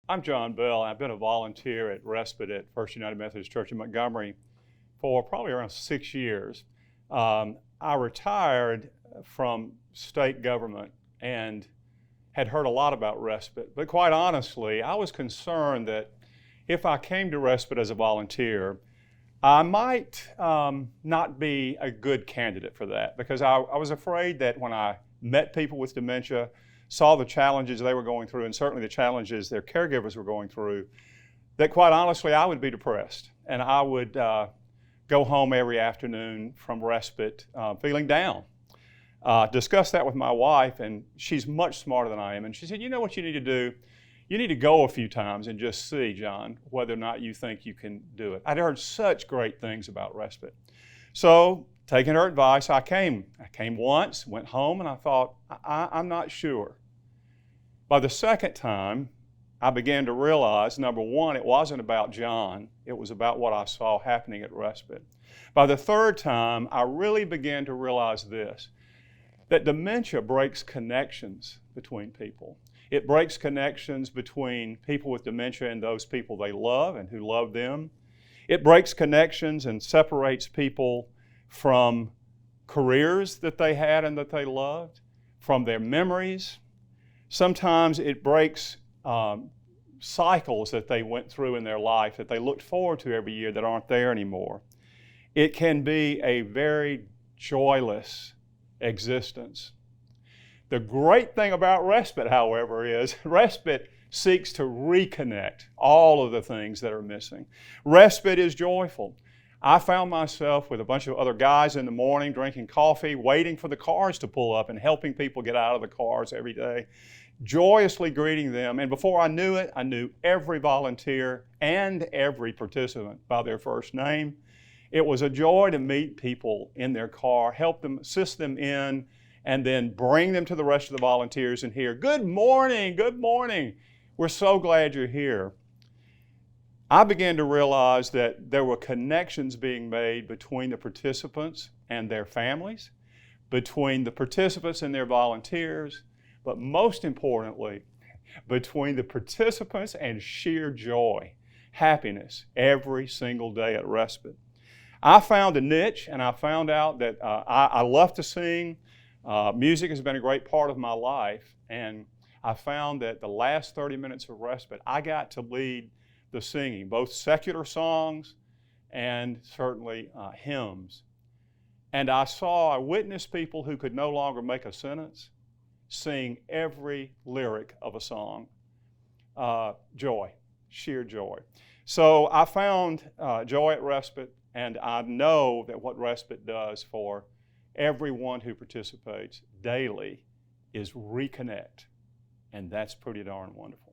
I'm John Bell. I've been a volunteer at Respite at First United Methodist Church in Montgomery for probably around 6 years. I retired from state government and had heard a lot about Respite, but quite honestly, I was concerned that if I came to Respite as a volunteer, I might not be a good candidate for that because I was afraid that when I met people with dementia, saw the challenges they were going through and certainly the challenges their caregivers were going through, that quite honestly I would be depressed and I would go home every afternoon from Respite feeling down. Discussed that with my wife, and she's much smarter than I am, and she said, you know what you need to do? You need to go a few times and just see, John, whether or not you think you can do it. I'd heard such great things about Respite. So, taking her advice, I came. I came once, went home, and I thought, I'm not sure. By the second time, I began to realize, number one, it wasn't about John. It was about what I saw happening at Respite. By the third time, I really began to realize this, that dementia breaks connections between people. It breaks connections between people with dementia and those people they love and who love them. It breaks connections and separates people from careers that they had and that they loved, from their memories. Sometimes it breaks cycles that they went through in their life that they looked forward to every year that aren't there anymore. It can be a very joyless existence. The great thing about Respite, however, is Respite seeks to reconnect all of the things that are missing. Respite is joyful. I found myself with a bunch of other guys in the morning drinking coffee, waiting for the cars to pull up and helping people get out of the cars every day, joyously greeting them. And before I knew it, I knew every volunteer and every participant by their first name. It was a joy to meet people in their car, help them, assist them in, and then bring them to the rest of the volunteers and hear, good morning, good morning. We're so glad you're here. I began to realize that there were connections being made between the participants and their families, between the participants and their volunteers, but most importantly, between the participants and sheer joy, happiness every single day at Respite. I found a niche, and I found out that I love to sing. Music has been a great part of my life, and I found that the last 30 minutes of Respite, I got to lead the singing, both secular songs and certainly hymns. And I witnessed people who could no longer make a sentence sing every lyric of a song. Joy, sheer joy. So I found joy at Respite, and I know that what Respite does for everyone who participates daily is reconnect, and that's pretty darn wonderful.